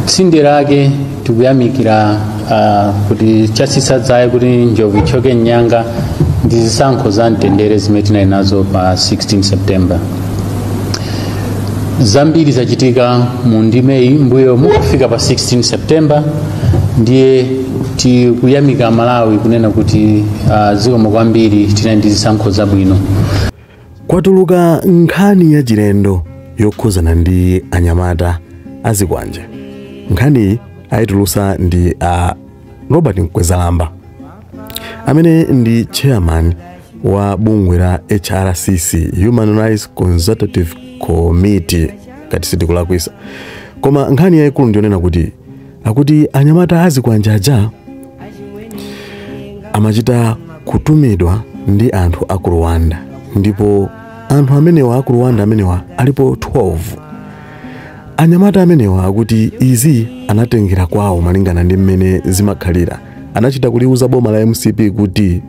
tsinde lake tikuyamikira kuti chasisa dzaye kuti njovu ichoke nyanga ndi zisankho za mtendere zimene tinali nazo pa 16 September. Zambiri zachitika mu ndimeyi mbuyo mukufika pa 16 September ndiye tikuyamika Malawi kunena kuti zikomo kwambiri tinali ndi zisankho zabwino. Kwatuluka nkhani ya chilendo yokhuzana ndi anyamata azikwanje. Nkhani ayitulusa ndi Robert Mkwezalamba amene ndi chairman wa bungwe la HRCC, Human Rights Consultative Committee kati sindikulakwisa. Koma nkhani yayikulu ndionena kuti akuti anyamata azikwanje aja amachita kutumidwa ndi anthu a ku Rwanda, ndipo anthu amenewa a ku Rwanda amenewa alipo 12. Anyamata amenewa akuti izi anatengera kwawo malingana ndi mmene zimakhalira. Anachita kuliuza boma la MCP kuti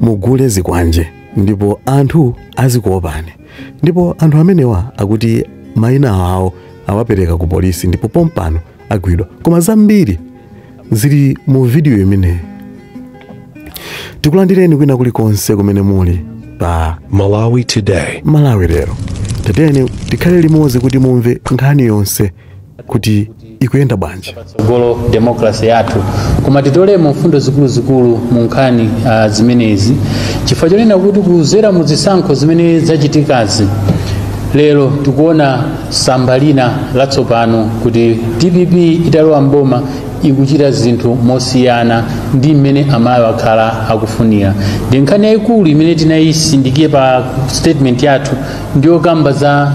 mugule zikwanje ndipo anthu azikuopani, ndipo anthu amenewa akuti mayina awo awapereka ku polisi ndipo pompano agwidwa. Koma zambiri zili mu video imene. Tikulandireni kwina kulikonse kumene muli pa Malawi Today. Malawi lero. Tatene tikhale limodzi kuti mumve nkhani yonse kuti ikuyenda bwanji. Golo democracy yathu koma titolemo mfundo zikulu mu nkhani zimenezi chifukwa chonena kuti kuzera mu zisankho zimene zachitikazi lero tikuona samba lina latsopano kuti DPP italowa mboma ikuchita zinthu mosiyana ndi mmene amayi akhala akufunira. Ndi nkhani yayikulu imene tinayisindikiye pa statement yathu ndiyo kamba za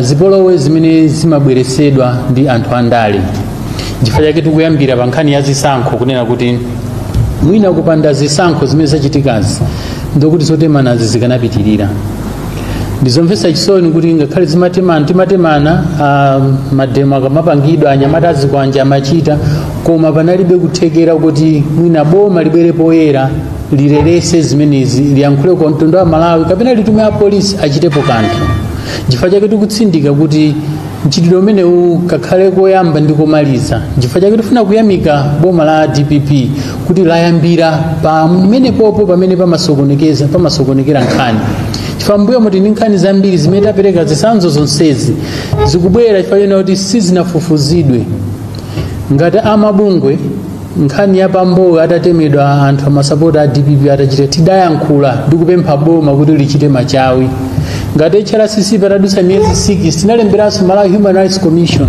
zipolowe zimene zimabweresedwa ndi anthu andale. Chifukwa chake tikuyambira pa nkhani ya zisankho kunena kuti mwina kupanda zisankho zimene zachitikazi ndokuti zotemana zikanapitirira. Ndizomvetsa chisoni kuti ngakhale timatemana mademo akamapangidwa anyamata azikwanje amachita, koma panalibe kuthekera kuti mwina boma libwere poyera lirerese zimenezi liyankhule kwa mtundu wa Malawi kapena litume a polisi achitepo kanthu. Chifukwa chake tikutsindika kuti mchitidwe umenewu kakhale koyamba ndi komaliza. Chifukwa chake tifuna kuyamika boma la DPP kuti layambira pa mmene popo pamene pamasokonekera nkhani. Chifukwa mbuyo muti ndi nkhani zambiri zimene tapereka zisanzo zonsezi zikubwera chifukwa chonena kuti sizinafufuzidwe. Ngati amabungwe nkhani ya pamboyo atatemedwa anthu amasapota a DPP atachita tidayankhula ndi kupempha boma kuti lichite machawi. Ngati HRCC patadusa miyezi 6 tinalemberanso Malawi Human Rights Commission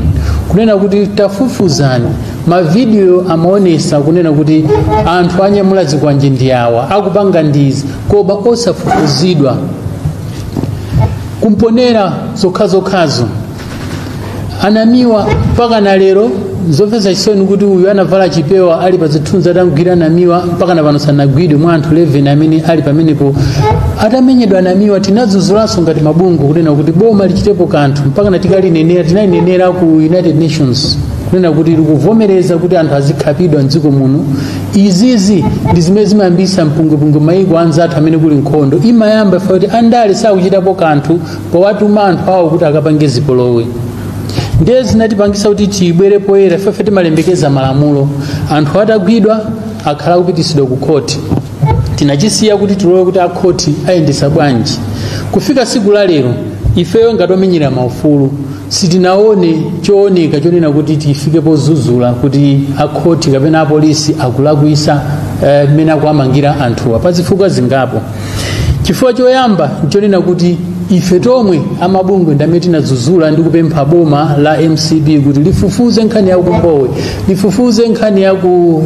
kunena kuti tafufuzani. Mavideo amaonesa kunena kuti anthu anyamula zikwanje ndi awa akupanga ndizi koma osafufuzidwa. Kumponera zokhazokhazo anamiwa mpaka na lero zomvetsa chisoni kuti uyu anavala chipewa ali pa zithunzi atagwira anamiwa mpaka na pano sanagwidwe mwa anthu 11 amene ali pamenepo atamenyedwa anamiwa. Tinadzudzulaso ngati mabungwe kunena kuti boma lichitepo kanthu mpaka na tinalinenera ku United Nations kunena kuti likuvomereza kuti anthu azikhapidwa mdziko muno. Izizi ndi zimene zimayambisa mpungwepungwe mayiko anzathu amene kuli nkhondo imayamba kuti andale sakuchitapo kanthu powatuma anthu awo kuti akapange zipolowe. Ndiye zinatipangisa kuti tibwere poyera ife timalembekeza malamulo anthu atagwidwa akhala kupitisidwa ku khoti. Tinachisiya kuti tilowe kuti akhoti ayendesa bwanji. Kufika siku la lero ifeyo ngati omenyera maufulu sitinaone chooneka chonena kuti tifike pozuzula kuti akhoti kapena apolisi akulakwisa mmene akuamangira anthuwa pa zifukwa zingapo. Chifukwa choyamba nchonena kuti ife tomwe amabungwe ndamene tinadzuzula ndi kupempha boma la MCP kuti lifufuze nkhani ya kumbowe, lifufuze nkhani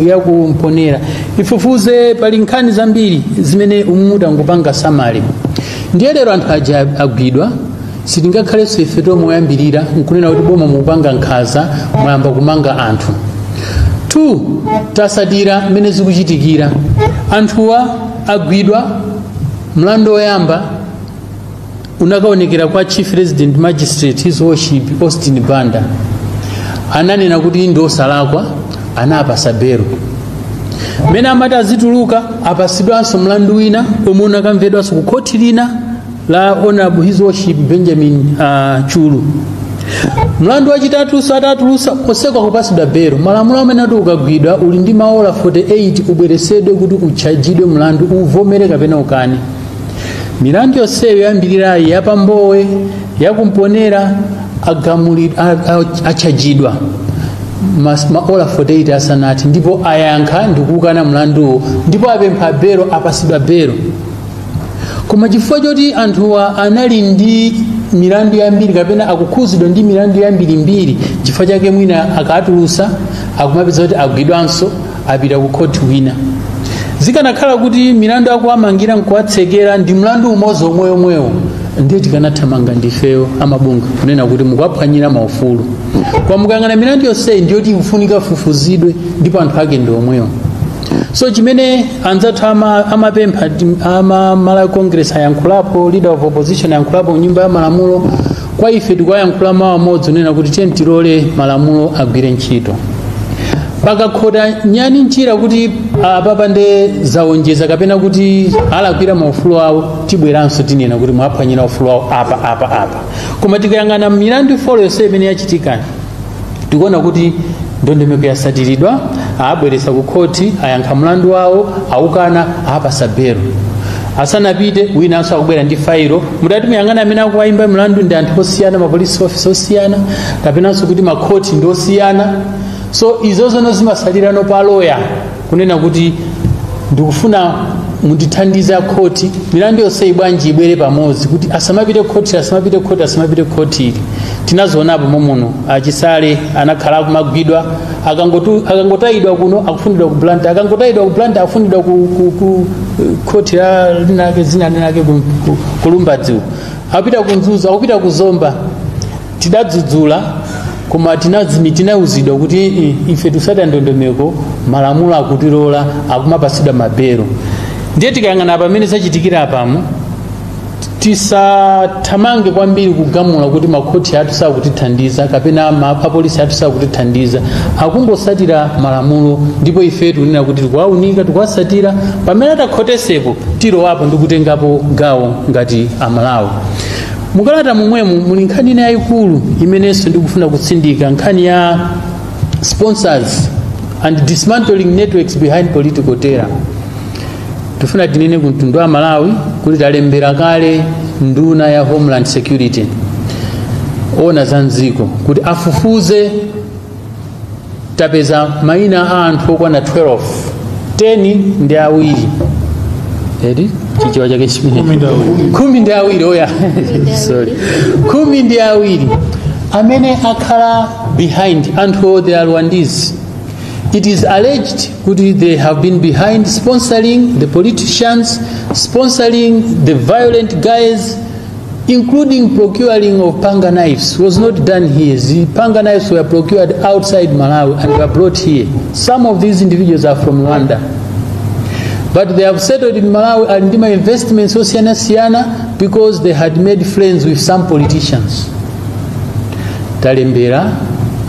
ya kumponera, lifufuze pali nkhani zambiri zimene umuda ngupanga samale. Ndiye lero anthu aja agwidwa sitingakhalenso ife tomwe oyambirira nkunena kuti boma mukupanga nkhaza mwayamba kumanga anthu. 2 tasatira mmene zikuchitikira anthuwa agwidwa. Mlando woyamba unakaonekera kwa Chief Resident Magistrate His Worship Austin Banda ananena kuti ndo salakwa anapasa belo. Mena amati azituluka apasidwanso mlandu wina omwe unakamvedwanso ku khoti lina la Honorable His Worship Benjamin Chulu Mlandu wachitatu atatulusa osekwa kupasidwa belo. Malamulo amene ati ukagwidwa uli ndi maola 48 ubweresedwe kuti uchajidwe mlandu uvomere kapena ukane. Milandu yonseyo yambirirayi yapambowe yakumponera achajidwa maola 48 asanati ndipo ayankha ndikukana mlanduwo ndipo apempha belo apasidwa belo. Koma chifukwa choti anthuwa anali ndi milandu yambiri kapena akukhuzidwa ndi milandu yambirimbiri, chifukwa chake mwina akatulusa akumapeza kuti agwidwanso apita ku court wina. Zikanakhala kuti milandu akuwamangira nkuwatsekera ndi mlandu umodzi omwewo ndiye tikanathamanga ndifeyo amabunga kunena kuti mukaphwanyira maufulu. Kwa mukangana milandu yonse ndiyoti ikufunika fufuzidwe ndipo anthu ake ndi omwewo. So chimene anzathu amapempha Malawi Congress ayankhulapo, leader of opposition ayankhulapo nyumba ya malamulo, kwa ife tikuyankhula mawu amodzi unena kuti tiye tilole malamulo agwire ntchito. Pakakhota nyani nchira kuti apapande zaonjeza kapena kuti alakwira maufulu awo tibweranso tinena kuti mwaphwanyira ufulu awo apa. Koma tikayang'ana milandu ifolo yonse imene yachitikani tikuona kuti ndondomeko yasatiridwa, abweresa ku khoti ayankha mlandu wawo aukana apasa belo. Asanapite winanso akubwera ndi failo. Mudati muyang'ana amene akuwayimba mlandu ndi anthu osiyana, mapolisi office osiyana kapenanso kuti makhoti ndi osiyana. So izo zono zimasalirano pa lawyer kunena kuti ndikufuna mundithandiza khoti milandu yonse ibwanji ibwere pamodzi kuti asamapite khoti. Tinazoonapo momuno achisale anakhala kumagwidwa akangotayidwa kuno akufunidwa ku Blantyre, akangotayidwa ku Blantyre akufunidwa ku khoti linake zina linake ku Lumbadziwo, apita kunzuza akupita kuzomba. Tidadzudzula koma tinawuzidwa kuti ife tusata ndondomeko malamulo akutilola akumapasidwa mabelo. Ndiye tikayang'ana pamene zachitikira apamo tisathamange kwambiri kugamula kuti makhoti athu sakutithandiza kapena mapolisi athu sakutithandiza, akungosatira malamulo ndipo ife tunena kuti tikuwaunika tikuwasatira pamene atakhotesepo tilowapo ndikutengapo gawo ngati Amalawi. Mukalata momwemo muli nkhani ina yayikulu imenenso ndikufuna kutsindika, nkhani ya sponsors and dismantling networks behind political terror. Tufuna tinene kumtundu wa Malawi kuti talembera kale nduna ya Homeland Security ona zanziko kuti afufuze. Tapeza maina a anthu okwana 12, 10 ndi awiri edi chichiwa chake chimene 10 ndi awiri oya sorry 10 ndi awiri amene akhala behind anthu they are Rwandese. It is alleged that they have been behind sponsoring the politicians, sponsoring the violent guys, including procuring of panga knives. Was not done here. The panga knives were procured outside Malawi and were brought here. Some of these individuals are from Rwanda. But they have settled in Malawi and my investments Siana because they had made friends with some politicians. Talembera,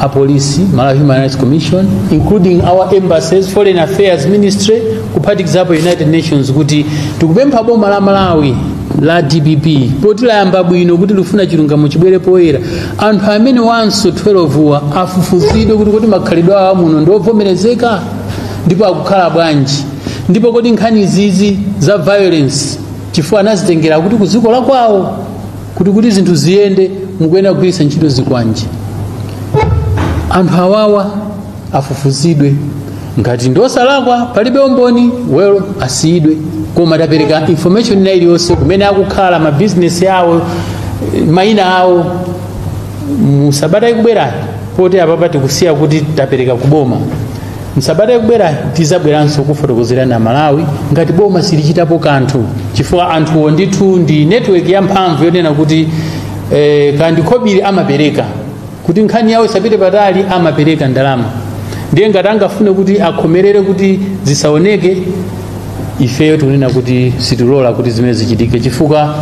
a police, Malawi Human Rights Commission, including our embassies, Foreign Affairs Ministry, kupati example United Nations kuti tukupempha boma la Malawi la DPP poti layamba bwino kuti lufuna chilungamo chibwere poyera anthu amene wanso 12 wa afufuzidwe kuti makhalidwe awo muno ndovomerezeka ndipo akukhala bwanji, ndipo kodi nkhani izizi za violence chifukwa anazitengera kuti kuziko la kwawo kuti zinthu ziyende mukuyenera kugwiritsa ntchito zikwanji. Anthu awawa afufuzidwe, ngati ndosalakwa palibe umboni well asiyidwe, koma tapereka information ina iliyonse kumene akukhala ma business yawo maina awo musabata ikubwera poti apapa tikusiya kuti tapereka kuboma. Msabata ikubwera tizabweranso kufotokozerana Malawi ngati boma silichitapo kanthu chifukwa anthuwo ndithu ndi network ya mphamvu yonena kuti kandi khobiri amapereka kuti nkhani yawo isapite patali amapereka ndalama. Ndiye ngati angafune kuti akhomerere kuti zisaoneke ifeyo tunena kuti sitilola kuti zimene zichitike chifukwa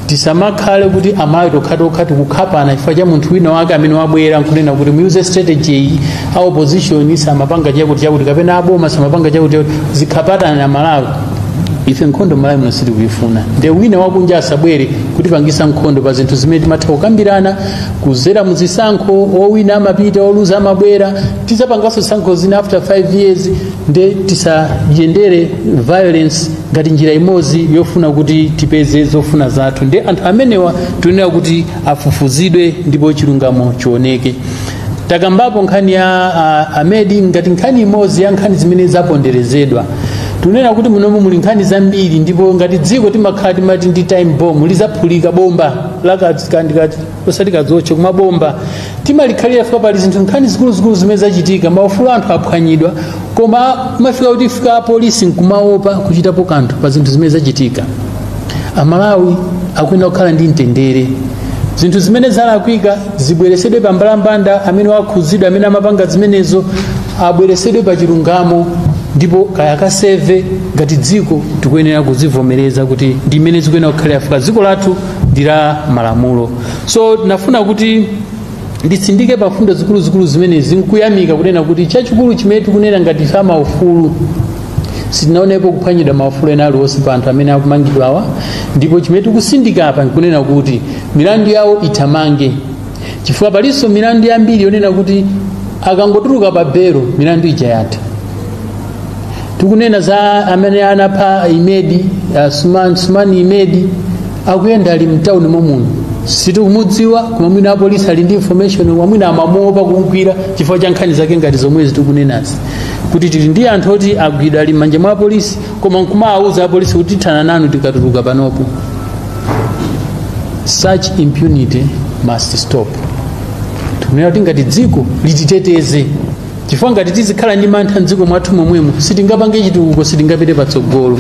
tisamakhale kuti amayi tokha tikukhapana chifukwa cha munthu wina wake amene wabwera nkunena kuti muuse strategy a opposition samapanga chakuti kapena aboma samapanga chakuti zikhapatana na Malawi. ife nkhondo malawi muno sitikuyifuna nde wina wakunja asabwere kutipangisa nkhondo pa zinthu zimene timatha kukambirana kuzera muzisankho owina amapita oluza amabwera tizapanganso zisankho zina after 5 years nde tisayendere violence ngati njira imodzi yofuna kuti tipeze zofuna zathu nde anthu amenewa tunena kuti afufuzidwe ndipo chilungamo chioneke. Takambapo nkhani ya Ahmed ngati nkhani imodzi ya nkhani zimene zaponderezedwa tunena kuti munomu muli nkhani zambiri ndipo ngati dziko timakhala timati ndi time bomb lizaphulika bomba lakazikandikati osati kadzoche kuma bomba timalikhalira fika pali zinthu nkhani zikuluzikulu zimene zachitika maufulu anthu aphwanyidwa koma mafika kuti fika polisi nkumaopa kuchitapo kanthu pa zinthu zimene zachitika. Amalawi akuyenera kukhala ndi mtendere zinthu zimene zalakwika zibweresedwe pa mbalambanda amene wakhuzidwa amene amapanga zimenezo abweresedwe pa chilungamo ndipo kaya kaseve ngati dziko tikuyenera kuzivomereza kuti ndi imene zikuyenera kukhala Afrika dziko lathu ndi la malamulo. So nafuna kuti nditsindike pa fundo zikuluzikulu zimene zinkuyamika kunena kuti chachikulu chimene tikunena ngati fa maufulu sitinaonepo kuphwanyidwa maufulu ena aliwonse pa anthu amene akumangidwa awa ndipo chimene tikusindika apa nkunena kuti milandu yawo ithamange chifukwa palinso milandu yambiri yonena kuti akangotuluka pa belo milandu ija yatha. Tikunena za amene anapha Imedi Sumani Imedi akuyenda ali mtauni momuno sitikumudziwa koma mwina apolisi ali ndi information wamwina amamuopa kumugwira chifukwa cha nkhani zake ngati zomwezi tikunenazi kuti tili ndi anthu oti agwidwa ali m'manja mwa polisi koma nkumawuza apolisi kuti thana nanu tikatuluka panopo. Such impunity must stop. Tikunena kuti ngati dziko lititeteze chifukwa ngati tizikhala ndi mantha mdziko mwathu momwemo sitingapange chitukuko sitingapite patsogolo.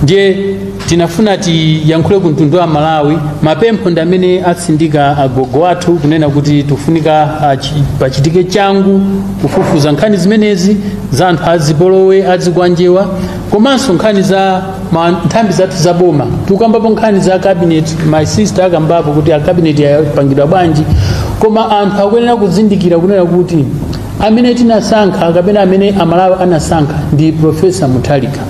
Ndiye tinafuna tiyankhule ku mtundu wa Malawi mapempho ndi amene atsindika agogo athu kunena kuti tufunika pachitike changu kufufuza nkhani zimenezi za anthu azipolowe azikwanjewa komanso nkhani za nthambi zathu za boma tukambapo nkhani za cabinet my sister akambapo kuti a cabinet yapangidwa bwanji koma anthu akuyenera kuzindikira kunena kuti amene tinasankha kapena amene Amalawi anasankha ndi Professor Mutharika.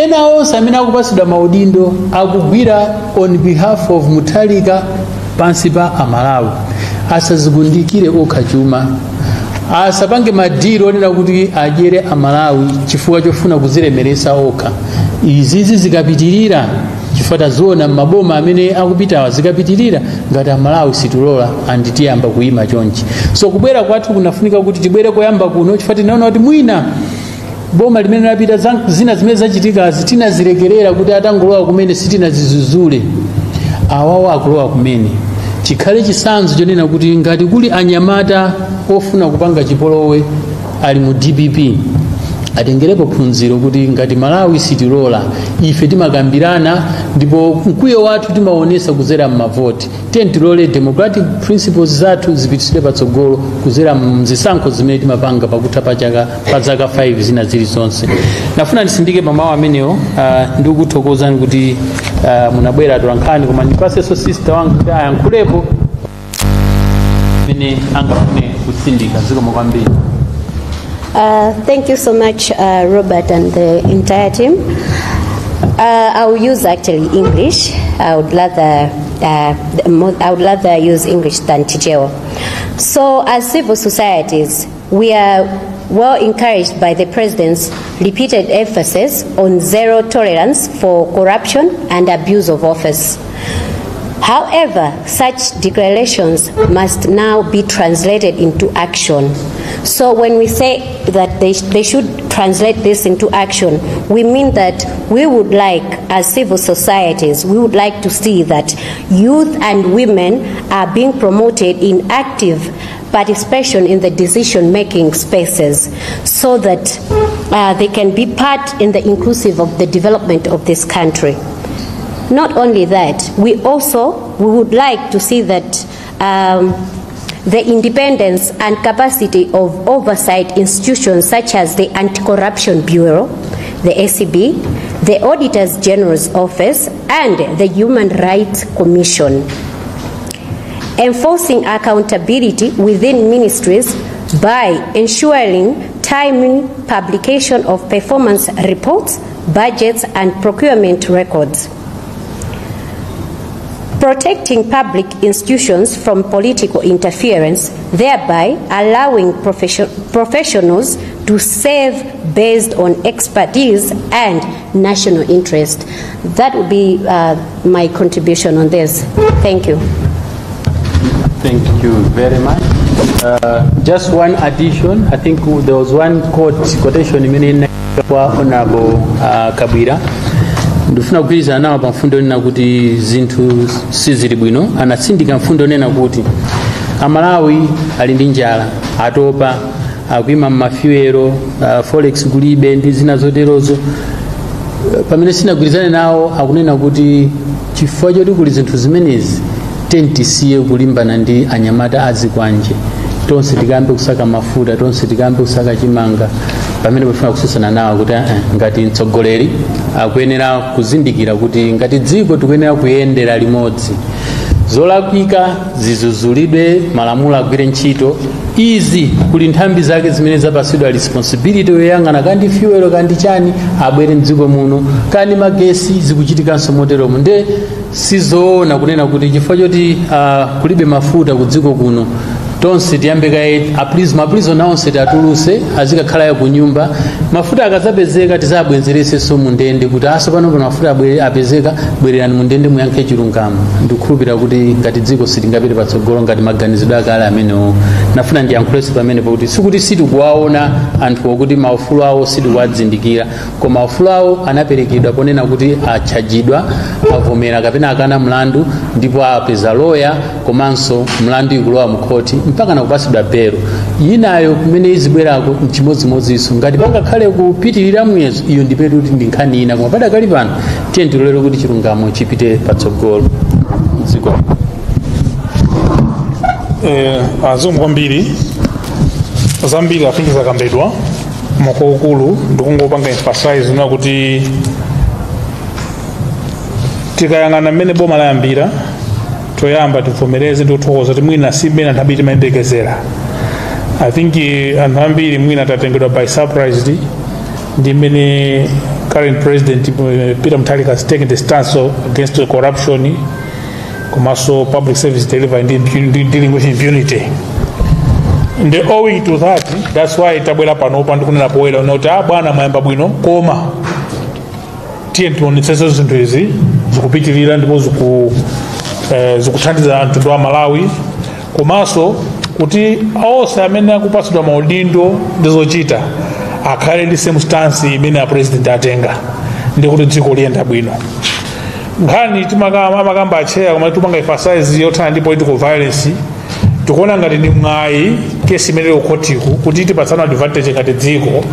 Ena onse amene akupasidwa maudindo akugwira on behalf of Mutharika pansi pa Amalawi asazigundikire okha chuma asapange madiro onena kuti adyere Amalawi chifukwa chofuna kuzilemeresa okha. Izi zikapitirira chifukwa taziona maboma amene akupitawa zikapitirira ngati Amalawi situlola anditiyamba kuyima chonchi. So kubwera kwathu kunafunika kuti tibwere koyamba kuno chifukwa tinaona kuti mwina boma limene lapita zina zimene zachitika tinazilekerera kuti atangolowa kumene sitinazizuzule awawo akulowa kumene chikhale chisanzo chonena kuti ngati kuli anyamata ofuna kupanga chipolowe ali mu DPP atengerepo phunziro kuti ngati Malawi sitilola ife timakambirana ndipo mkwiyo wathu timaonesa kuzera mmavoti tilole democratic principles zathu zipitisidwe patsogolo kuzera mzisankho zimene timapanga pakutha pa zaka 5 zina zilizonse. Nafuna ndisindike pa mawu amenewo ndikuthokozani kuti munabwera tolankhani koma ndipasenso sister wangu kuti ayankhulepo mene angafune kusindika zikomo kwambiri. Thank you so much, Robert and the entire team. I will use actually English. I would rather use English than Chichewa. So, as civil societies, we are well encouraged by the President's repeated emphasis on zero tolerance for corruption and abuse of office. However, such declarations must now be translated into action. So when we say that they should translate this into action, we mean that we would like, as civil societies, we would like to see that youth and women are being promoted in active participation in the decision-making spaces so that they can be part in the inclusive of the development of this country. Not only that, we would like to see that the independence and capacity of oversight institutions such as the Anti-Corruption Bureau, the ACB, the Auditors General's Office, and the Human Rights Commission. Enforcing accountability within ministries by ensuring timely publication of performance reports budgets, and procurement records. Protecting public institutions from political interference, thereby allowing professionals to serve based on expertise and national interest. That would be my contribution on this. Thank you. Thank you very much. Just one addition. I think there was one quotation in Honorable Kabwira. Ndifuna kugwirizana nawo pa mfundo nena kuti zinthu sizili bwino. Anatsindika mfundo nena kuti Amalawi ali ndi njala, atopa, akuima m'mafiwero, forex kulibe ndi zina zoterozo. Pamene sinagwirizane nawo akunena kuti chifukwa choti kuli zinthu zimenezi tentisiye kulimbana ndi anyamata azikwanje. Tonse tikambe kusaka mafuta, tonse tikambe kusaka chimanga. Pamene bafuna kususana nawo kuti ngati mtsogoleri akuyenera kuzindikira kuti ngati dziko tikuyenera kuyendera limodzi. Zolakwika zizuzulidwe, malamulo agwire ntchito. Izi kuli nthambi zake zimene zapasidwa responsibility yoyang'ana kandi fuel kandi chani abwere mdziko muno, kandi magesi zikuchitikanso moteromo. Nde sizoona kunena kuti chifukwa choti kulibe mafuta ku dziko kuno tonse tiyambeka maprizo naonse tatuluse azikakhala ku nyumba. Mafuta akazapezeka tizabwenzerese so mundende kuti aso pano mafuta apezeka bwererani mundende muyankhe chilungamo. Ndikukhulupirira kuti ngati dziko sitingapite patsogolo ngati maganizidwe akale amenewo. Nafuna ndiyankhulenso pamene pakuti sikuti sitikuwaona anthu okuti maufulu awo sitikuwadzindikira, koma maufulu awo anaperekedwa ponena kuti achajidwa, avomera kapena akana mlandu, ndipo apeza loya komanso mlandu ikulowa mkhoti mpaka nakupasidwa belo. Yinayo kumene izibwerako mchimodzimodzinso ngati pangakhale kupitirira muyezo iyo ndipetu kuti ndi nkhani ina, koma padakali pano tiye tilolere kuti chilungamo chipite patsogolo dziko. Azungu kwambiri zambiri afinki zakambedwa mwaukulu ndikungopanga emphasize na kuti tikayang'ana mmene boma layambira toyamba tivomereze ndikuthokoza kuti mwina simene anthu ambiri timayembekezera. I think anthu ambiri mwina tatengedwa by surprise ndi mmene current president Peter Mutharika has taken the stance against the corruption komanso public service delivery dealing with impunity. And owing to that, that's why tabwera panopa ndikunena poera unoti bwana mayamba bwino koma tiye tionetsese zinthu izi zikupitirira ndipo zikuthandiza anthu a Malawi komanso kuti onse amene akupasidwa maudindo ndizochita akhale ndi same stance imene a president atenga ndi kuti dziko liyenda bwino. Nkhani timakamba acheya koma timanga emphasize yothana ndi political violence tikuona ngati ndi mwayi kesi imene ukhotiku kuti tipatsana advantage ngati dziko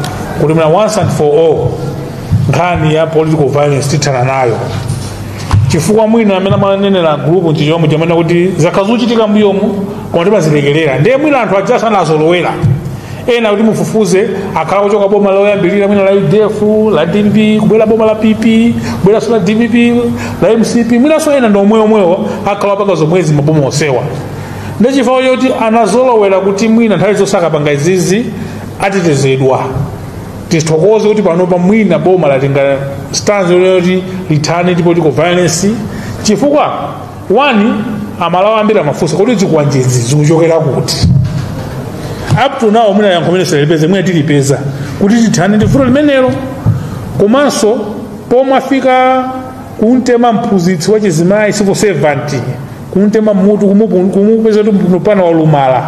kuti mna once and for all nkhani ya political violence tithana nayo. Chifukwa mwina amene amanenera group nchichomwe chamene kuti zakazuchitika mbuyomu koma timazilekelera ndiye mwina anthu ajasana azolowera ena kuti mufufuze akhala kuchoka boma loyambirira mwina la UDF la DNP kubwera boma la PP kubwera so la DPP la MCP mwina so ena ndo omwewo akhala paka zomwezi maboma osewa. Ndi chifukwa choti anazolowera kuti mwina nthawi zosaka panga izizi atetezedwa. Tithokoze kuti panopa mwina boma latenga stance yoti lithane ndi political violence chifukwa one Amalawi ambiri amafunsa kuti zikuwanjezi zikuchokera kuti up to now mwina yankho mene selipeze mwina tilipeza kuti tithane ndi vuto limenelo komanso pomwe afika kuntema mphunzitsi wa chizimayi civil servant kuntema mutu kumupeza kuti mpano walumala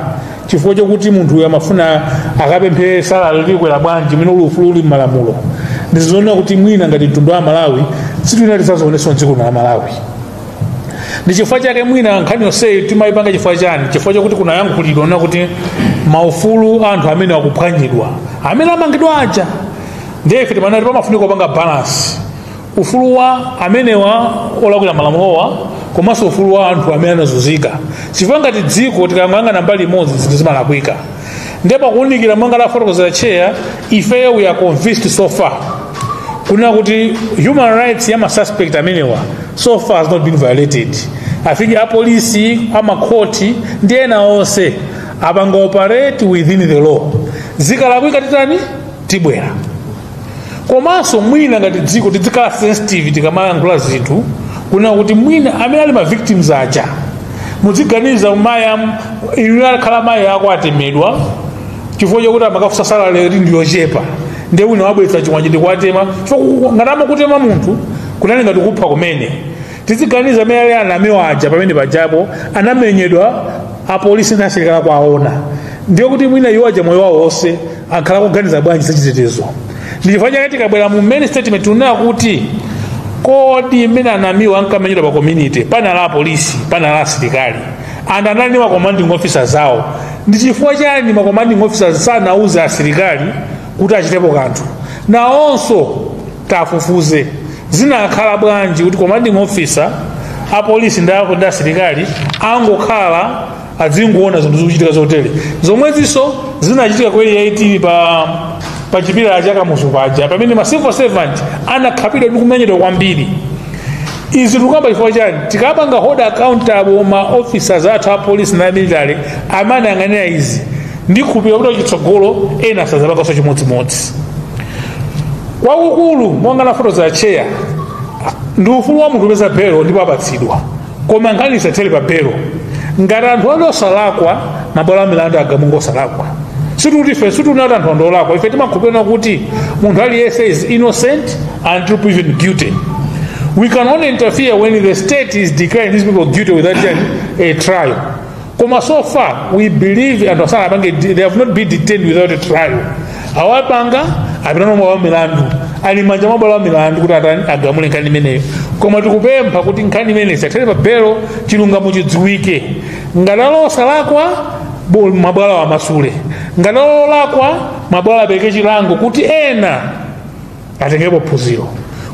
chifukwa chokuti munthu uyo amafuna akapemphe salary likwera bwanji mwina ufulu uli m'malamulo. Ndizoona kuti mwina ngati mtundu wa Malawi situna tisazoonesa dziko la Malawi. Ndi chifukwa chake mwina nkhani yonse timayipanga chifukwa chani chifukwa chokuti kuna yangu kulidona kuti maufulu anthu amene akuphwanyidwa amene amangidwa aja ndiye ife timanati pamafunika kupanga balance ufulu wa amenewa olakwira malamulowa komanso ufulu wa anthu amene anazunzika chifukwa ngati dziko tikayang'ana mbali imodzi zinthu zimalakwika. Ndiye pakuunikira mwanga la fotokozera chair ifeyo we are convinced so far kuna kuti human rights ya suspect amenewa so far has not been violated. I think a police ama court ndiye na onse abanga operate within the law. Zikalakwika titani tibwera. komanso mwina ngati dziko tizikhala sensitive tikamayankhula zinthu kuna kuti mwina amene ali ma victims aja muziganiza maya inu akhala mayi ako atemedwa chifukwa chokuti amakafusa salale ndiyochepa ndiye wina wabweretsa chimwachi ndikuwatema ngatama kutema munthu kunali ngati kupha kumene tiziganiza amene ali anamiwa aja pamene pajapo anamenyedwa apolisi ndi asilikali kwaona ndiye kuti mwina iwo aja moyo wawo wonse akhala kuganiza bwanji zachitetezo ndifanya ngati kabwera mu main statement tunena kuti kodi imene anamiwa ankamenyedwa pa community pana la polisi pana la asilikali and anali ma commanding officers zawo ndi chifukwa chani ma commanding officers sanauza asilikali kuti achitepo kanthu nawonso tafufuze zinakhala bwanji kuti commanding officer a polisi ndi asilikali angokhala azingoona zinthu zikuchitika zotere zomwezinso zinachitika kweli 18 pa chipilala cha Kamuzu paja pamene ma civil servant anakhapidwa ndi kumenyedwa kwambiri izi tukamba chifukwa chani tikapanga hold accountable ma officers athu a police na military amene ang'anira izi ndi kukhupira kuti chitsogolo ena sazapakaso chimodzimodzi kwakukulu monga na foto za chair ndi ufulu wa munthu upeza belo ndipo apatsidwa koma nkhani isathele pa belo ngati anthu ali osalakwa mabwalo a milandu agamunga osalakwa situti ife situnati anthu andolakwa ife timakhupirana kuti munthu aliyense is innocent until proven guilty. We can only interfere when the state is declaring these people guilty without a trial. Koma so far we believe and they have not been detained without a trial. Awapanga apirano mwa milandu alimanja mabwalo a milandu kuti agamule nkhani imeneyo koma tikupempha kuti nkhani imeneyo isathele pa belo chilungamo chidziwike ngati osalakwa mabwalo amasule ngati olakwa mabwalo apereke chilango kuti ena atengepo phunziro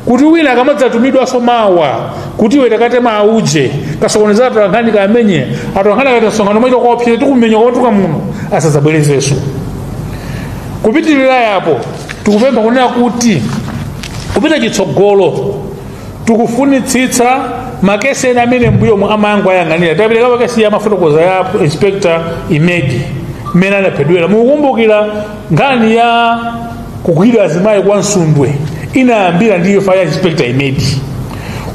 kuti wina akamadzatumidwa somawa kuti iwe takatema auje kasokoneza atolankhani kamenye atolankhani akatasongano maito kwaopsire tikumenya kwatuka muno asadzabwerezenso kupitirira yapo tikupempha kunena kuti kupita chitsogolo tikufunitsitsa makesi ena amene mbuyo amayango ayang'anira tapereka makesi ya mafotokoza ya inspector Imedi mmene anaphedwera mukukumbukira nkhani ya kugwira azimayi kwa Nsundwe inayambira ndiyo fire inspector Imedi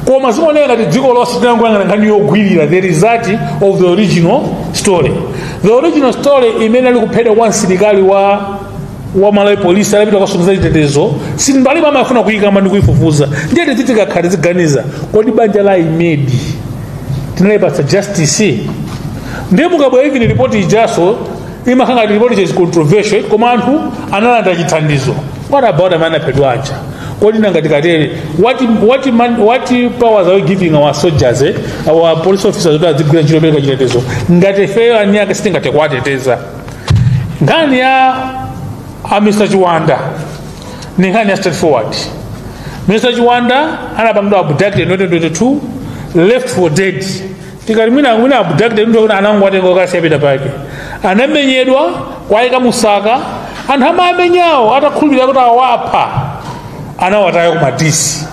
koma zimoneka ngati dziko lonse tinanguyang'ana nkhani yogwirira the result of the original story. The original story imene ali kuphedwa kwa msilikali wa Malawi police alipita kwasongeza chitetezo simbali amafuna kuyikamba ndi kuyifufuza ndiye titikakhala ziganiza kodi banja la Imedi tinalipatsa justice ndiye mukabwera hivi ni report ijaso imakanga report is controversial koma anthu analanda chithandizo. What about amana pedwaja kodi nangati katere what powers are we giving our soldiers our police officers that zigwira ntchito pereka chitetezo ngati feyo anyaka sitingate kwateteza ngani ya Mr. Chiwanda ni nkhani ya straightforward. Mr. Chiwanda anapangidwa abducted in 2022 left for dead tikati mwina abducted ndio anangu atengo kasi yapita pake anamenyedwa kwaika musaka anthu amamenyawo atakhulupirira kuti awapha anawatayo kumadisi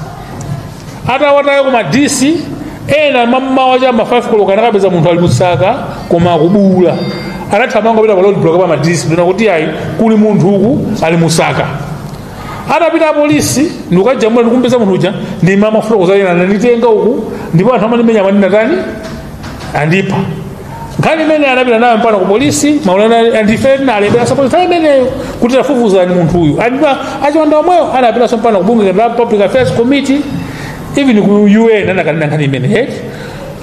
atawatayo kumadisi ena mamawa cha ma 5 koloka anakapeza munthu ali musaka koma akubula anathamanga pita road block pa madisi ndina kuti ayi kuli munthu uku ali musaka atapita polisi ndikajamula ndikumpeza munthu uja ndi mama fotokoza ina ananditenga uku ndipo anthu amandimenya manina tani andipa nkhani imene anapita nayo mpano ku polisi maulana andifena alembera support time imeneyo kuti afufuza ni munthu uyu Chiwanda omweyo anapita mpano ku bunge la Public Affairs Committee even ku UN anakanena nkhani imene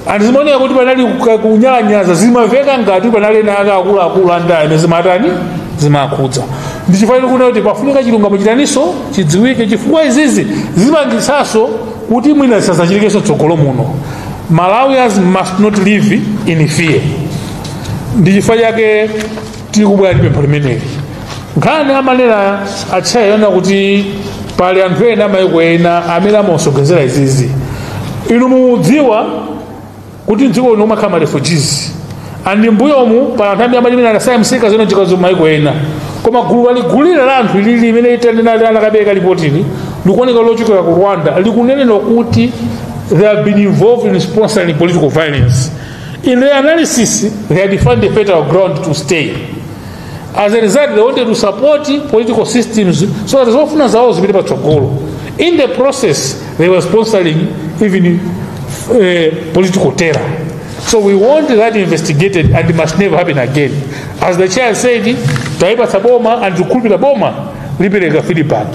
andizimonera kuti panali kunyalanyaza zimaveka ngati panali naka akulu andale zimatani zimakhudza ndichifanira kuna kuti pafunika chilungamo chitaniso chidziwike chifukwa izizi zimangisaso kuti mwina sasachilikeso tsogolo muno. Malawians must not live in fear. Ndichifukwa chake tikubwera ndi pempho limeneli nkhani amanena atchayona kuti pali anthu ena amayiko ena amene amasogezera izizi inu mudziwa kuti dziko lino makhala refugees andi mbuyomu pa anthu amene amene anasaya msika zino chikazo mayiko ena koma gulu aligulira la anthu lili limene itanena anakabeka ripotini ndikuoneka lochokera ku Rwanda likunenera kuti they have been involved in sponsoring political violence. In their analysis, they have defined the fatal ground to stay. As a result, they wanted to support political systems so that zofuna zawo zipite patsogolo. In the process, they were sponsoring even political terror. So we want that investigated, and it must never happen again. As the chair said, taipa saboma and tukulipila boma lipereka feedback.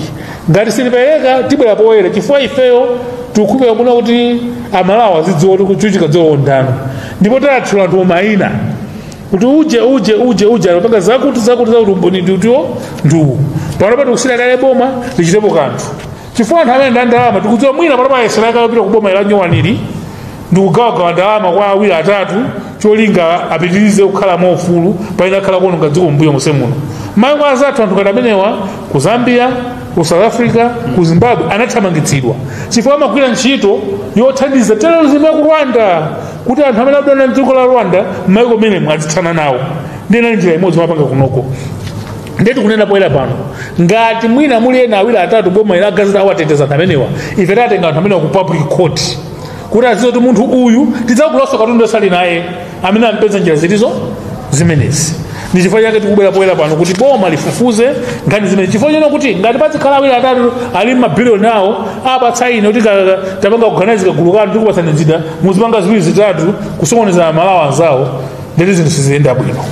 Ngati silipereka tibwera poyera chifukwa ifeyo tukupeka kuna kuti amalawa zidziwo kuchuchika dziwo ndano. Ndipo tathula anthu omayina kuti uje anapanga zakuti za umboni ndiwo ndu panopa tikusira kale boma lichitepo kanthu chifukwa anthu amene ndandalama tikudziwa mwina panopa ayesera kapita kuboma ila nyowaniri ndikugawagawa ndalama kwa awiri atatu cholinga apitirize kukhala maufulu paina khala kuononga dziko mbuyo monse muno. Mayiko azathu anthu ngati amenewa ku Zambia, ku South Africa, ku Zimbabwe anathamangitsidwa chifukwa amagwira ntchito yothandiza terrorism ya ku Rwanda, kuti anthu amene adana dziko la Rwanda mayiko mene mwazithana nawo. Ndina njira imodzi mapanga kunoko. Ndeti kunena poyera pano ngati mwina muli ena awiri atatu boma ila gazeta awateteza anthu amenewa, ife tatenga anthu amenewa ku public court kuti azizo kuti munthu uyu tidzakulosa katundu osali naye amene ampeza njira zilizo zimenezi. Ndi chifukwa chake tikubwera poyera pano kuti boma lifufuze nkhani zimene chifukwa chino kuti ngati pazikhala awiri atatu ali mabiliyoni awo apatsa ine kuti tapanga kuganizika gulu kanthu tikupatsanizida muzipanga ziwiri zitatu kusokoneza malawa anzawo, ndeti zinthu siziyenda bwino.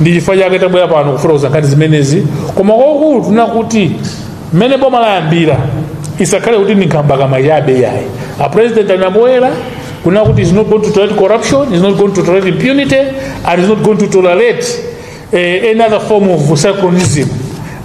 Ndi chifukwa chake tabwera pano kufotokoza nkhani zimenezi, koma kwakulu tuna kuti mmene boma layambira isakhale kuti ndinkambaka mayabe yayi. A president anabwera kuna kuti is not going to tolerate corruption, is not going to tolerate impunity, and is not going to tolerate another form of secularism.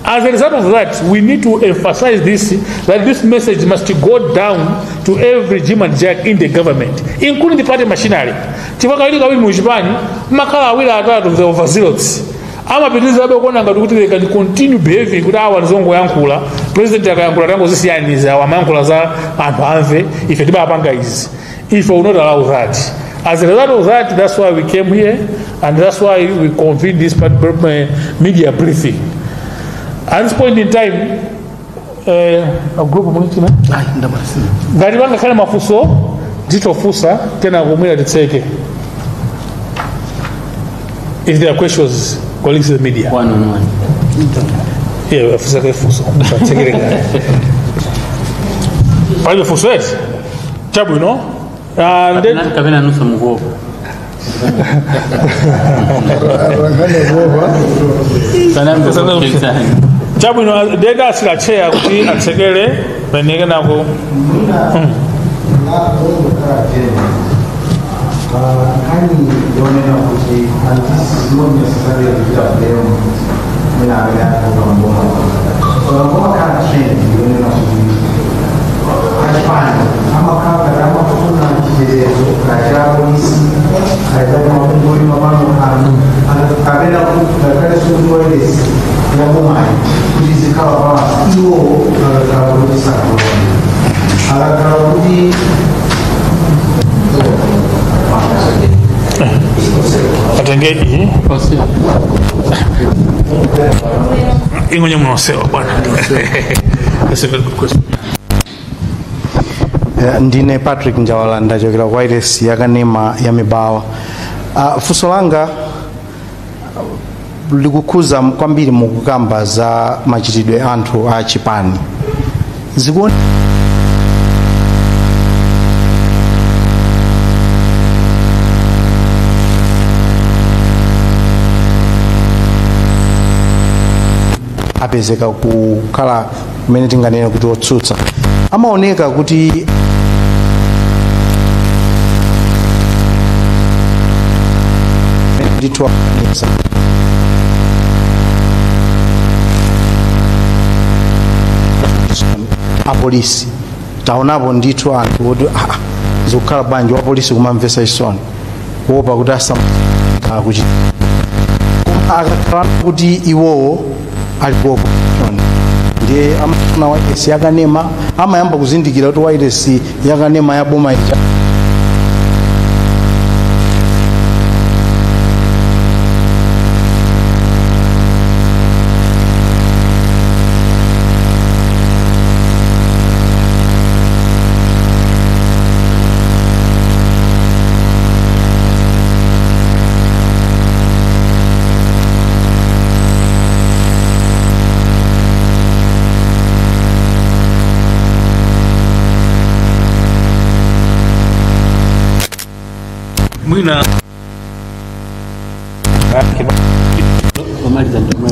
As a result of that, we need to emphasize this, that this message must go down to every Jim and Jack in the government, including the party machinery. Chifukwa ili kawili muchipani, makala awili atatu the overzealots. Ama pitiliza labe kuona ngati kuti they can continue behaving kuti awa nizongo yankula, president yakayankula tango zisiyaniza, wamayankula za anthu amve, ife tiba apanga izi. If we will not allow that. As a result of that, that's why we came here, and that's why we convened this media briefing. At this point in time, a group of Munichina, Garibanga Kala Mafuso, Dito Fusa, Tena Gomira Tseke. If there are questions, colleagues of the media. One on one. Yeah, Fusa Fuso. Pale Fuso, Chabu, no? And then Kavena Nusa Mugo. Chabu no dega sila chair kuti atsekele benege nako. Atengei ingonya mnoseo bwana. That's a very good question. Ndine Patrick Njawala ndachokera kwa Wireless yakanema ya Mibawa. Funso langa likukuza kwambiri mukukamba za machitidwe anthu a chipani. Zikuona apezeka kukhala kumene tinganena kuti otsutsa, amaoneka kuti ndithu apolisi taonapo ndithu anthu kuti zikukhala bwanji wa polisi kumamvesa isoni kuopa kuti asakuchita akakhala kuti iwowo alipo ndiye amafuna Wireless yakanema amayamba kuzindikira kuti Wireless yakanema ya boma icha mwina wamaliza ndomwe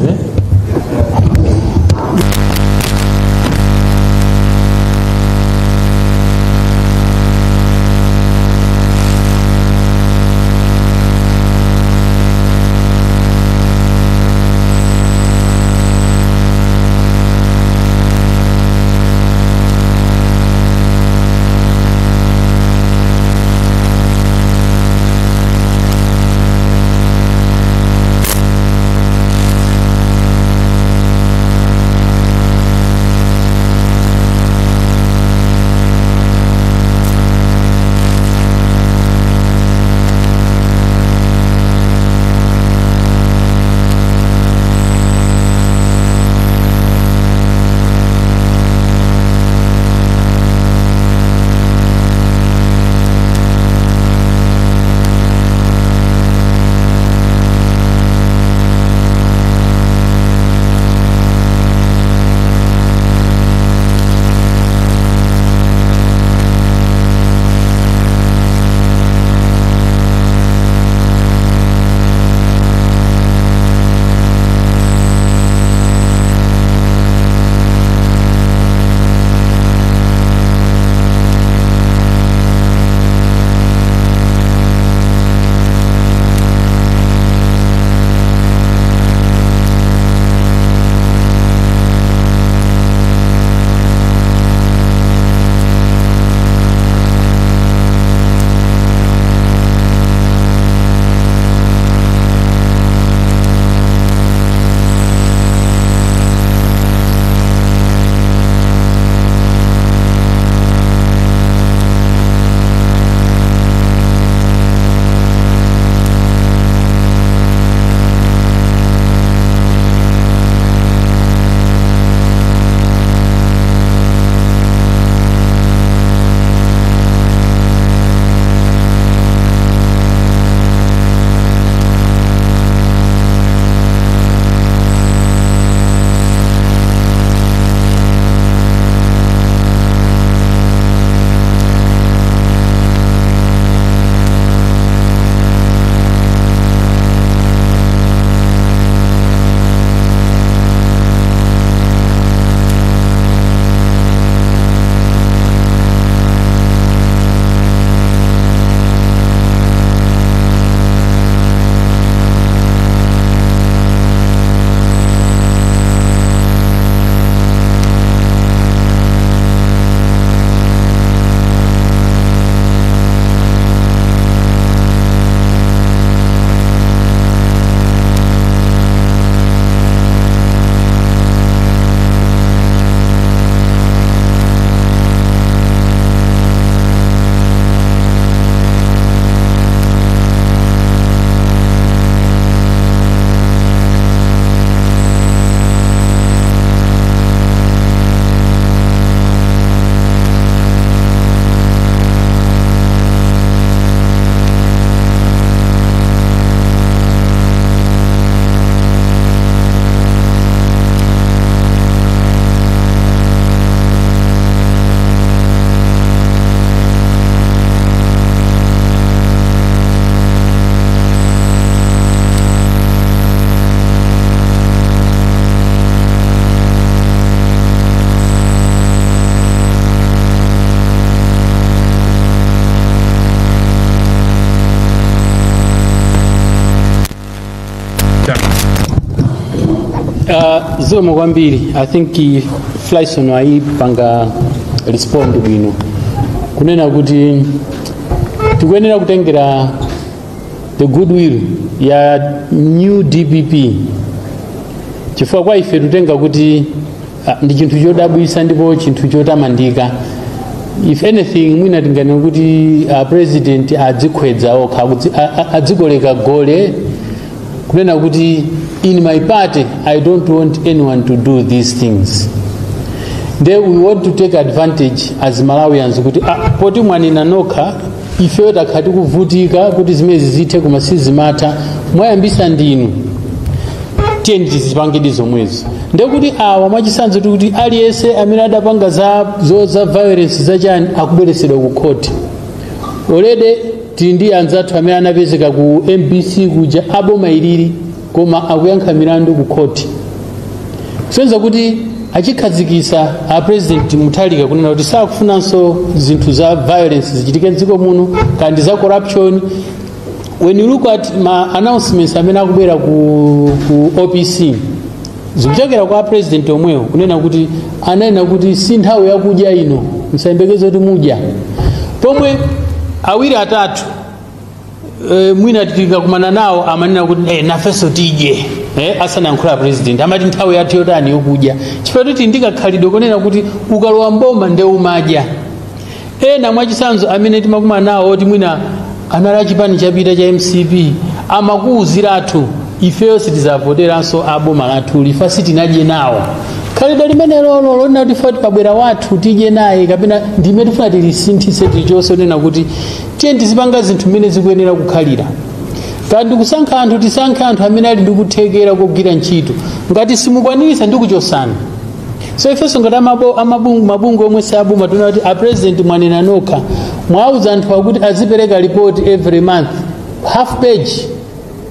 Zomwe kwambiri I think Flyson waipanga respond bwino kunena kuti tikuyenera kutengera the goodwill ya new DPP chifukwa kwa ife tutenga kuti ndi chinthu chodabwisa ndipo chinthu chotamandika. If anything mwina tingane kuti president adzikwedza okha adzikoleka gole kunena kuti in my party I don't want anyone to do these things. Then we want to take advantage as Malawians kuti poti mwanina nokha ife takhati kuvutika kuti zimezi zithe kuma sizimata mwayambisa ndinu tiyeni tizipange zomwezi ndekuti awa mwachisanzo kuti aliyense amene adapanga za violence zachani akubweresedwa ku court. Already tindi anzathu amene anapezeka ku MBC kuja aboma ilili koma akuyankha milandu ku court. Senza kuti achikhazikisa a president Mutharika kunena kuti sakufunanso zinthu za violence zichitike mdziko muno kandi za corruption. When you look at my announcements amene akubwera ku OPC zikuchokera kwa president omweyo kunena kuti anena kuti si nthawi yakudya ino msayembekeze kuti mudya pomwe awiri atatu mwina tikakumana nawo amanena kuti nafeso tidye asanayankhula president amati nthawi yathu yotani yokudya chifukwa kuti ndikakhalidwe kunena kuti ukalowa mboma nde umadya. Ena mwachisanzo amene timakumana nawo oti mwina anali chipani chapita cha MCP amakuwuziratu ifeyo sitizavoteranso aboma lathu lifa sitinadye nawo khalidwe limene lolo lona kuti fati pabwera wathu tidye naye kapena ndimene tifuna tilisinthise tilichonse nena kuti tiye tizipanga zinthu mmene zikuyenera kukhalira. Kandi kusankha anthu tisankhe anthu amene ali ndikuthekera kugwira ntchito ngati simukwanirisa ndi kuchosana. So ifeso ngati mabungu omwe sabuma tuna kuti a president mwanena nokha mwauza anthu akuti azipereka report every month half page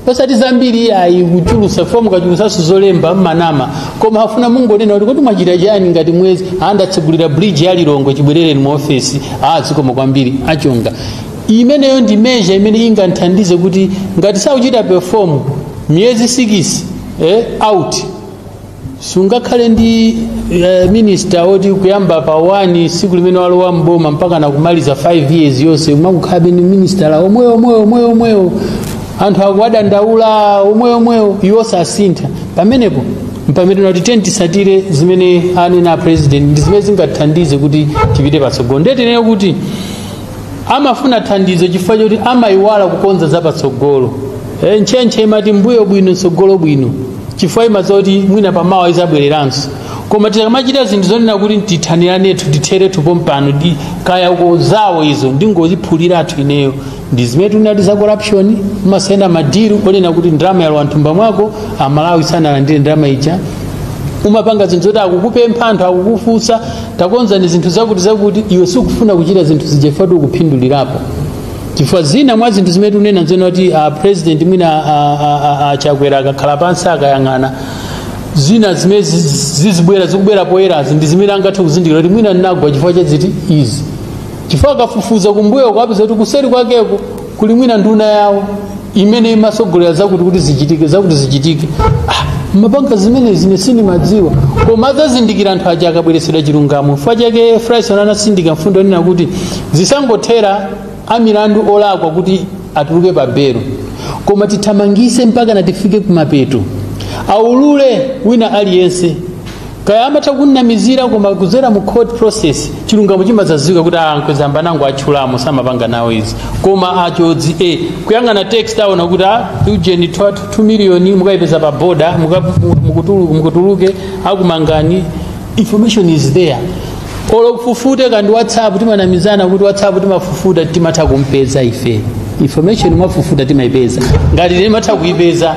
pasati zambiri ayi kuchulusa fomu kachulusaso zolemba mmanama koma hafuna mungonena kuti mwachita chani ngati mwezi andatsegulira bridge ya Lilongwe chibwerere mu office zikoma kwambiri achonga. Imeneyo ndi measure imene inganthandize kuti ngati sauchita perform miyezi 6 out sungakhale ndi minister oti kuyamba pa 1 siku limene walowa mboma mpaka nakumaliza 5 years yonse mwakukhabe ni minister la omweyo anthu akuwadandaula omweyo iwonse asintha pamenepo mpamene kuti tisatire zimene anena president ndi zimene zingathandize kuti tipite patsogolo. Ndetenera kuti amafuna thandizo chifukwa choti amayiwala kukonza zapatsogolo. Nchenche imati mbuyo bwino tsogolo bwino chifukwa imazoti mwina pamawa izabwereranso koma tikamachita zinthu zonena kuti tithaniranetu titere tupompano kaya uko zawo izo ndingoziphuliratu ineyo ndi zimene tunati za corruption masenda madiru onena kuti ndrama yalo anthumba mwako amalawi sanalandire ndrama ija umapanga zinthu zoti akukupempha anthu akukufunsa takonza ni zinthu zakuti iwe sikufuna kuchita zinthu zijefatu kuphindulirapo chifukwa zina mwa zinthu zimene tunena nzona kuti president mwina Chakwera akakhala pansi akayang'ana zina zimene zikubwera poyera ndi zimene angathe kuzindikira kuti mwina ndinagwa chifukwa chaziti izi chifukwa akafufuza kumbuyo kwapeza kuti kuseri kwakeko kuli mwina nduna yawo imene imasogolera zakuti zichitike mapanga zimene zine sini madziwa koma azazindikira anthu aja akabweresedwa chilungamo chifukwa chake Fraison anasindika mfundo nena kuti zisangothera amilandu olakwa kuti atuluke pa belo koma tithamangise mpaka natifike kumapeto aulule wina aliyense kaya amatha kunamizira koma kuzera mu court process chilungamo chimazaziwika kuti ankwezamba nangu atchulamo samapanga nawo izi koma achodzi kuyang'ana text aona kuti ujeni 2 million mukayipeza pa border mukutuluke akumangani information is there olo kufufute kandi WhatsApp timanamizana kuti WhatsApp timafufuta timatha kumpeza ife information mwafufuta timaipeza ngati timatha kuipeza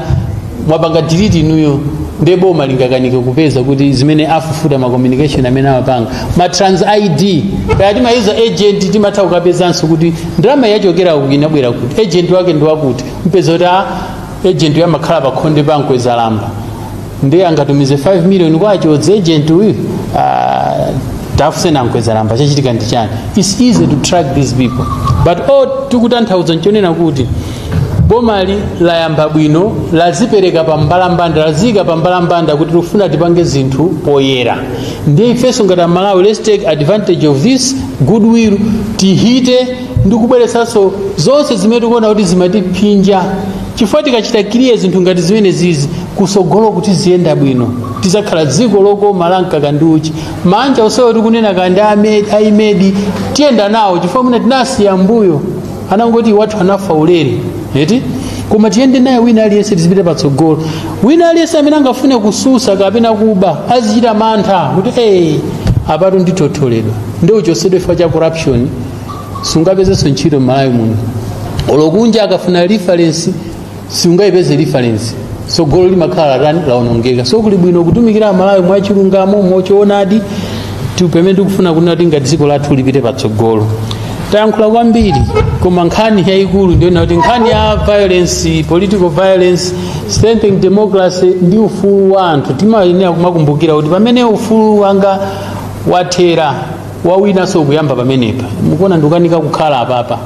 mwapanga delete inuyo ndebo malingakanike kupeza kuti zimene afufuta ma communication amene amapanga ma trans ID kaya timayuza agent timatha kukapezanso kuti ndrama yachokera kukinabwera kuti agent wake ndi wakuti mpeza kuti agent yamakhala pa khonde pankweza lamba ndiye angatumize 5 million kwacho agent uyu tafusena ankweza lamba chachitika ndi chani. It's easy to track these people but tikutanthauza nchonena kuti bomali layamba bwino lazipereka pambalambanda lazika pambalambanda kuti tufuna tipange zinthu poyera ndiye ifeso ngati Malawi let's take advantage of this goodwill tihite ndikubweresanso zonse zimene tikuona kuti zimatipinja chifukwa tikachita clear zinthu ngati zimene zizi kusogolo kuti ziyenda bwino tizakhala dziko lokoma lankakanduchi manja osewo tikunena kandi aimedi tiyenda nawo chifukwa mwina tinasiya mbuyo anangoti watu anafa ulere eti koma tiyende naye wina aliyense tizipite patsogolo wina aliyense amene angafune kususa kapena kuba azichita mantha kuti apatu nditotholedwa ndio chosedwe fa cha corruption sungapezeso ntchito m'Malawi muno olokunja akafuna reference sungayipeze reference sogolo limakhala tani laonongeka so kuli bwino kutumikira Malawi mwachilungamo mochoonadi tipemene tikufuna kunena kuti ngati dziko lathu lipite patsogolo. tayankhula kwambiri koma nkhani yayikulu ndiona kuti nkhani ya violence, political violence, strengthening democracy ndi ufulu wa anthu timayenera kumakumbukira kuti pamene ufulu wanga wathera wawinanso kuyamba pamenepa mukuona ndikukanika kukhala apapa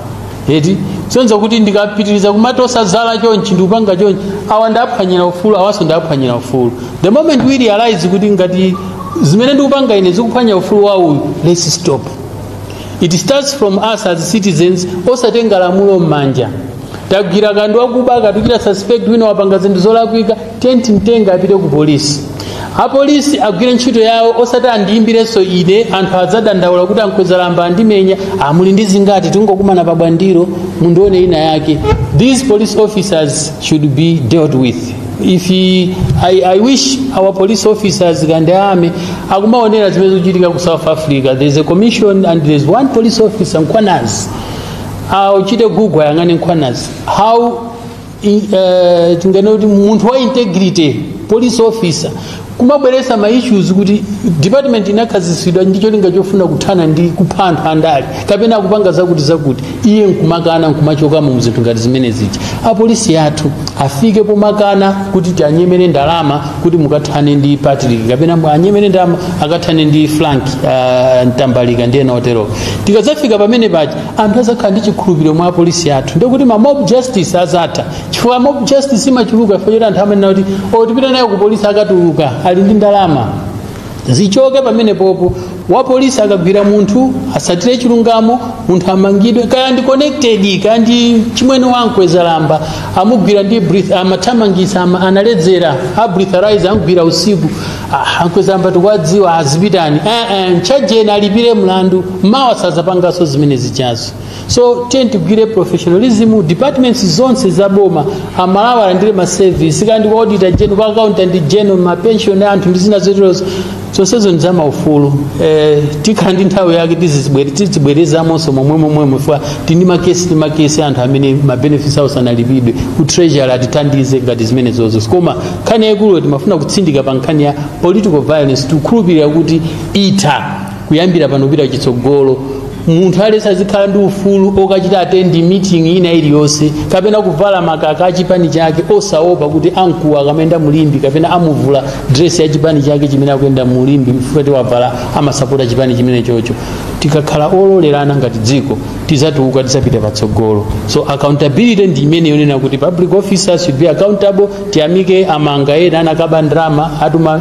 eti sonza kuti ndikapitiriza kumatosa zala chonchi ndikupanga chonchi awa ndaphwanyira ufulu awaso ndaphwanyira ufulu. The moment we realize kuti ngati zimene ndikupanga ine zikuphwanya ufulu wa uyu, let's stop. It starts from us as citizens osatenga lamulo m'manja. Tagwira kandu wakuba katukira suspect wina wapanga zinthu zolakwika tenti mtenga apite ku polisi. Apolisi agwire ntchito yawo osati andiyimbirenso ine anthu adzadandaula kuti ankweza lamba andimenya amuli ndi zingati tingokumana pa bwandiro mundione ina yake. These police officers should be dealt with. I wish our police officers Gandame akumaonera zimene zikuchitika ku South Africa. There's a commission and there's one police officer Nkwanas. Uchite Google yangane Nkwanas. How tinganoti munthu wa integrity police officer kumabweresa ma issues kuti department inakhazikitsidwa ndicho linga chofuna kuthana ndi kupha anthu andale kapena kupanga zakuti iye nkumakana nkumachoka mu zinthu ngati zimene zija. Apolisi athu afike pomakana kuti tianyemere ndalama kuti mukathane ndi Patrick kapena anyemere ndalama akathane ndi Frank Ntambalika ndiye notero. Tikazafika pamene paja anthu azakhala ndi chikhulupiriro mwa apolisi athu ndikuti ma mob justice azatha. Chifukwa mob justice imachuluka fanyira anthu amene kuti tipita nayo ku polisi akatuluka ali ndi ndalama zichoke pamene popo wa polisi akagwira munthu asatire chilungamo munthu amangidwe kaya ndi connected kandi chimwene wankweza lamba amugwira ndi breath amathamangisa analedzera breatherize amugwira usiku ankweza lamba tikwadziwa azipitani mchajeni alipire mlandu mawa sazapangaso zimene zichazo. So tigwire professionalism departments zonse zaboma amalawa alandire ma service kandi kwa auditor general kwa accountant general ma pension anthu ndi zina zoterozo zonsezo nzama ufulu. Tikandi nthawi yake tizibwereza monso momwe fwa tindi makesi anthu amene ma benefits house analipidwe ku treasury atitandize ngati zimene zozo. Koma nkhani yaikulu timafuna kutsindika pa nkhani ya political violence tikukhulupirira kuti itha kuyambira pano kupita chitsogolo. Munthu alesa zikhala ndi ufulu okachita attend meeting ina iliyonse kapena kuvala makaka achipani chake osaopa kuti ankuwa akamenda mulimbi kapena amuvula dress ya chipani chake chimene akuyenda mulimbi futi wavala amasapota chipani chimene chocho. Tikakhala ololerana ngati dziko tizatuka tisapita patsogolo. So accountability ndi imene yonena kuti public officers should be accountable. Tiyamike amanga ena anakaba ndrama atuma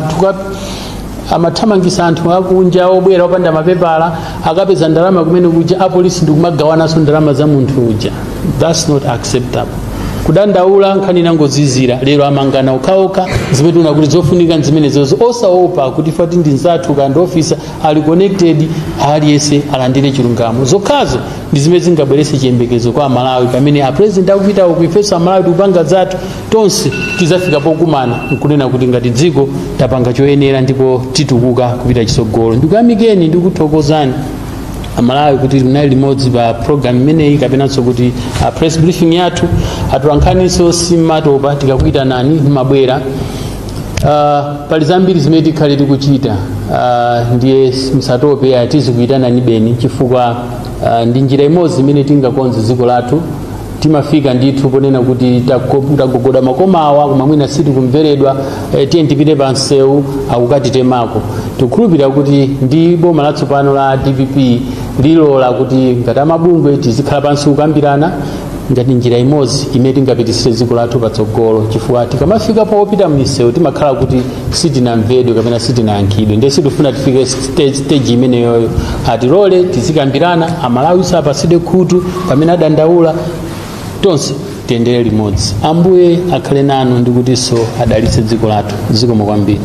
amathamangisa anthu akunja obwera opanda mapepala akapeza ndalama kumene kuja apolisi ndikumagawananso ndalama za munthu uja. That's not acceptable. Kudandaula nkhani nangozizira lero amangana okhaokha zimene una kuti zofunika zimene zozo osaopa kuti fati ndi nzathu kandi officer ali connected aliyese alandire chilungamo. Zokhazo ndi zimene zingabwerese chiyembekezo kwa Malawi pamene a president akupita kuifesa Malawi kupanga zathu tonse tizafika pokumana nkunena kuti ngati dziko tapanga choyenera ndipo titukuka kupita chitsogolo. Ndikuyamikeni ndikuthokozani Malawi kuti munali limodzi pa program imeneyi kapenanso kuti press briefing yathu atulankhaniso simatopa tikakuita nani mabwera. Pali zambiri zimene tikhale tikuchita ndiye msatope atizikuitana ni beni chifukwa ndi njira imodzi imene tingakonze dziko lathu timafika ndithu ponena kuti tagogoda makoma awa koma mwina sitikumveredwa tiye tipite pa msewu akukatitemako. Tikukhulupirira kuti ndi boma latsopano la DPP lilola kuti ngati amabungwe tizikhala pansi kukambirana ngati njira imodzi imene tingapitisire dziko lathu patsogolo chifukwa tikamafika popita mmisewu timakhala kuti sitinamvedwe kapena sitinayankhidwe. Ndiye sitifuna tifike stage imeneyoyo atilole tizikambirana Amalawi sapasidwe khutu pamene adandaula tonse tiyendere limodzi. Ambuye akhale nanu ndikutinso adalitse dziko lathu. Zikomo kwambiri.